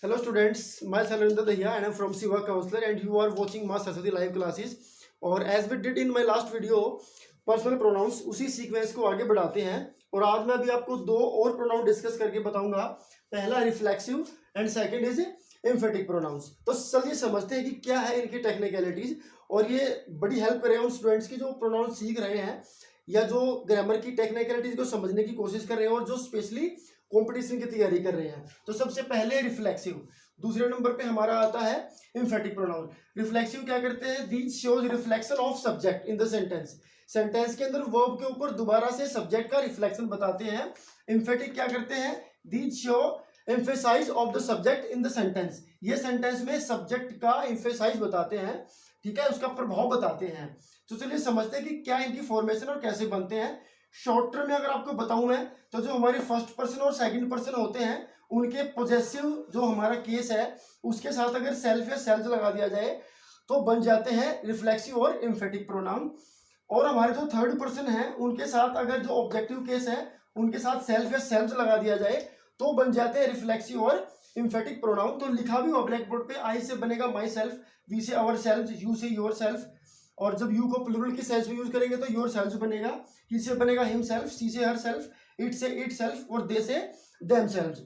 Hello students, myself Arvind Dahiya and I am from Siva Counselor and you are watching Mass Saraswati live classes. और as we did in my last video, personal pronouns उसी sequence को आगे बढ़ाते हैं और आज मैं अभी आपको दो और प्रोनाउन डिस्कस करके बताऊंगा। पहला reflexive and second is emphatic pronouns. तो चलिए समझते हैं कि क्या है इनकी टेक्निकलिटीज और ये बड़ी हेल्प करेगा उन स्टूडेंट्स की जो प्रोनाउन सीख रहे हैं या जो ग्रामर की टेक्निकलिटीज को समझने की कोशिश कर रहे हैं और जो स्पेशली कंपटीशन की तैयारी कर रहे हैं। तो सबसे पहले रिफ्लेक्सिव, दूसरे नंबर पे हमारा आता है एम्फेटिक प्रोनाउन। रिफ्लेक्सिव क्या करते हैं? These shows reflection of subject in the sentence. Sentence के अंदर वर्ब के ऊपर दोबारा से सब्जेक्ट का रिफ्लेक्शन बताते हैं। एम्फेटिक क्या करते हैं? These show emphasize of the subject in the sentence. ये सेंटेंस में सब्जेक्ट का एम्फेसाइज बताते हैं, ठीक है, उसका प्रभाव बताते हैं। तो चलिए समझते हैं कि क्या इनकी फॉर्मेशन और कैसे बनते हैं। शॉर्ट टर्म में अगर आपको बताऊं मैं तो जो हमारे फर्स्ट पर्सन और सेकंड पर्सन होते हैं उनके पोजेसिव जो हमारा केस है उसके साथ अगर सेल्फ या सेल्फ लगा दिया जाए तो बन जाते हैं रिफ्लेक्सिव और एम्फेटिक प्रोनाउन। और हमारे जो थर्ड पर्सन है उनके साथ अगर जो ऑब्जेक्टिव केस है उनके साथ सेल्फ या सेल्फ लगा दिया जाए तो बन जाते हैं रिफ्लेक्सिव और एम्फेटिक प्रोनाउन। तो लिखा भी हुआ ब्लैक बोर्ड पे, आई से बनेगा माई सेल्फ, वी से आवर सेल्फ, यू से योर सेल्फ, और जब यू को प्लूरल की सेंस में यूज करेंगे तो योर सेल्फ बनेगा, ही से बनेगा हिम सेल्फ, सी से हर सेल्फ, इट से इट सेल्फ और दे से देम सेल्फ।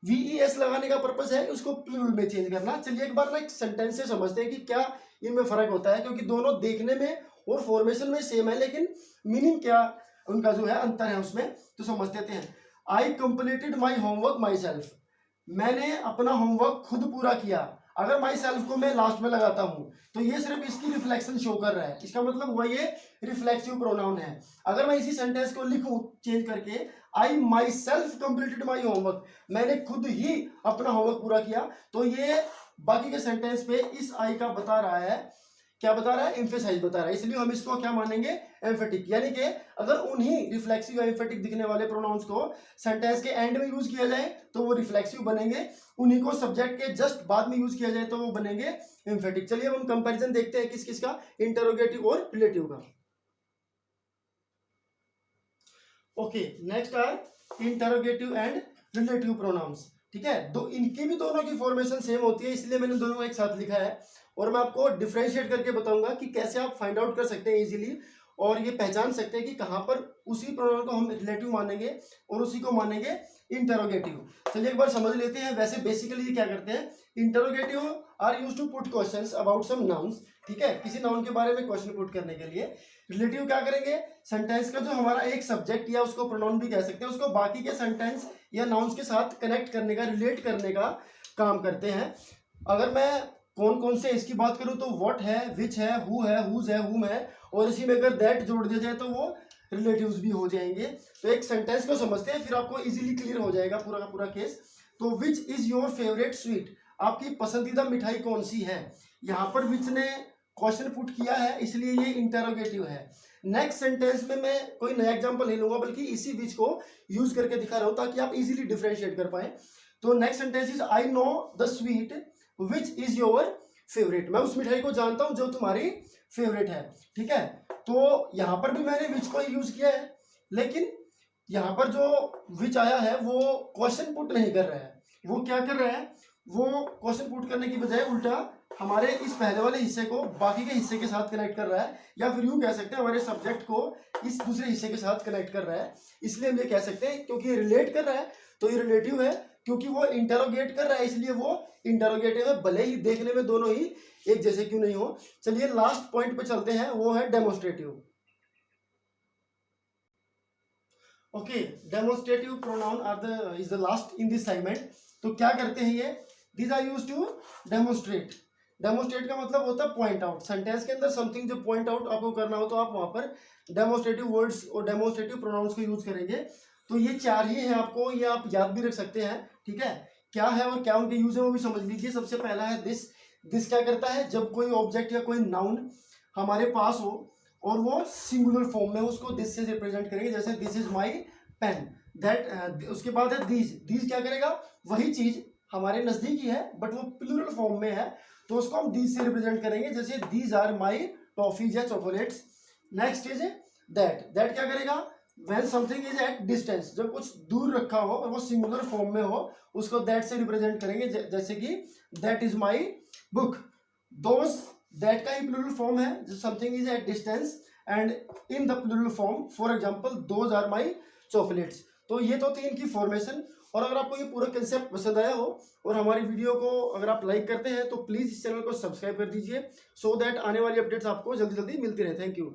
वीईएस लगाने का पर्पस है उसको प्लूरल में चेंज करना। चलिए एक बार ना एक सेंटेंस से समझते हैं कि क्या इनमें फर्क होता है, क्योंकि दोनों देखने में और फॉर्मेशन में सेम है लेकिन मीनिंग क्या उनका जो है अंतर है उसमें। तो समझ लेते हैं। I completed my homework my self. मैंने अपना होमवर्क खुद पूरा किया। अगर माई सेल्फ को मैं लास्ट में लगाता हूं तो ये सिर्फ इसकी रिफ्लेक्शन शो कर रहा है, इसका मतलब हुआ ये रिफ्लेक्सिव प्रोनाउन है। अगर मैं इसी सेंटेंस को लिखूं चेंज करके, I myself completed my homework, मैंने खुद ही अपना होमवर्क पूरा किया, तो ये बाकी के सेंटेंस पे इस आई का बता रहा है, क्या बता रहा है? एम्फेसाइज बता रहा है। इसलिए हम इसको क्या मानेंगे? एम्फेटिक। यानी कि अगर उन्हीं रिफ्लेक्सिव या एम्फेटिक दिखने वाले प्रोनाउंस को सेंटेंस के एंड में यूज किया जाए तो वो रिफ्लेक्सिव बनेंगे, उन्हीं को सब्जेक्ट के जस्ट बाद में यूज किया जाए तो वो बनेंगे एम्फेटिक। चलिए हम कंपैरिजन देखते हैं किस किस का, इंटरोगेटिव और रिलेटिव का। Okay, next are interrogative and relative pronouns. ठीक है, दो इनकी भी दोनों की फॉर्मेशन सेम होती है इसलिए मैंने दोनों एक साथ लिखा है और मैं आपको डिफरेंशिएट करके बताऊंगा कि कैसे आप फाइंड आउट कर सकते हैं इजीली और ये पहचान सकते हैं कि कहां पर उसी प्रोनाउन को हम रिलेटिव मानेंगे और उसी को मानेंगे इंटरोगेटिव। चलिए एक बार समझ लेते हैं। वैसे बेसिकली ये क्या करते हैं? Interrogative are used to put questions about some nouns, ठीक है, किसी नाउन के बारे में क्वेश्चन पुट करने के लिए। रिलेटिव क्या करेंगे? सेंटेंस का जो हमारा एक सब्जेक्ट या उसको प्रोनाउन भी कह सकते हैं उसको बाकी के सेंटेंस या नाउन्स के साथ कनेक्ट करने का, रिलेट करने का काम करते हैं। अगर मैं कौन कौन से इसकी बात करूं तो व्हाट है, विच है, हु है, हुज है, हुम है, और इसी में अगर दैट जोड़ दिया जाए तो वो रिलेटिव्स भी हो जाएंगे। तो एक सेंटेंस को समझते हैं फिर आपको इजीली क्लियर हो जाएगा पूरा का पूरा केस। तो which is your favourite sweet, आपकी पसंदीदा मिठाई कौन सी है? यहाँ पर विच ने क्वेश्चन पुट किया है इसलिए ये इंटरोगेटिव है। नेक्स्ट सेंटेंस में मैं कोई नया एग्जांपल नहीं लूंगा बल्कि इसी विच को यूज करके दिखा रहा हूं ताकि आप इजीली डिफरेंशिएट कर पाए। तो next sentence is I know the sweet which is your favourite, मैं उस मिठाई को जानता हूं जो तुम्हारी फेवरेट है। ठीक है, तो यहां पर भी मैंने विच को यूज किया है लेकिन यहां पर जो विच आया है वो क्वेश्चन पुट नहीं कर रहा है। वो क्या कर रहा है? वो क्वेश्चन पुट करने की बजाय उल्टा हमारे इस पहले वाले हिस्से को बाकी के हिस्से के साथ कनेक्ट कर रहा है, या फिर यूं कह सकते हैं हमारे सब्जेक्ट को इस दूसरे हिस्से के साथ कनेक्ट कर रहा है। इसलिए हम ये कह सकते हैं क्योंकि रिलेट कर रहा है तो ये रिलेटिव है, क्योंकि वो इंटरोगेट कर रहा है इसलिए वो इंटरोगेटिव है, भले ही देखने में दोनों ही एक जैसे क्यों नहीं हो। चलिए लास्ट पॉइंट पे चलते हैं, वो है demonstrative. Okay, demonstrative pronoun are the is the last in this segment. तो क्या करते हैं ये? These are used to demonstrate. Demonstrate का मतलब होता है पॉइंट आउट। सेंटेंस के अंदर समथिंग जो पॉइंट आउट आपको करना हो तो आप वहां पर डेमोन्स्ट्रेटिव वर्ड्स और डेमोन्स्ट्रेटिव प्रोनाउंस को यूज करेंगे। तो ये चार ही हैं, आपको ये आप याद भी रख सकते हैं। ठीक है, क्या है और क्या उनके यूज है वो भी समझ लीजिए। सबसे पहला है दिस। दिस क्या करता है? जब कोई ऑब्जेक्ट या कोई नाउन हमारे पास हो और वो सिंगुलर फॉर्म में, उसको दिस से रिप्रेजेंट करेंगे। जैसे this is my pen, that. उसके बाद है दीज। दीज क्या करेगा? वही चीज हमारे नजदीक ही है बट वो प्लूरल फॉर्म में है तो उसको हम दीज से रिप्रेजेंट करेंगे। जैसे दीज आर माई टॉफीज या chocolates. Next is that. That क्या करेगा? When something is at distance, जब कुछ दूर रखा हो और वो सिंगुलर फॉर्म में हो, उसको दैट से रिप्रेजेंट करेंगे। जैसे कि that is my book, those, that का ही प्लूरल फॉर्म है, जो something is at distance, and in the plural form for example those are my chocolates. तो ये तो थी इनकी फॉर्मेशन। और अगर आपको ये पूरा कंसेप्ट पसंद आया हो और हमारी वीडियो को अगर आप लाइक करते हैं तो प्लीज़ इस चैनल को सब्सक्राइब कर दीजिए, सो दैट आने वाली अपडेट्स आपको जल्दी जल्दी मिलती रहे। Thank you.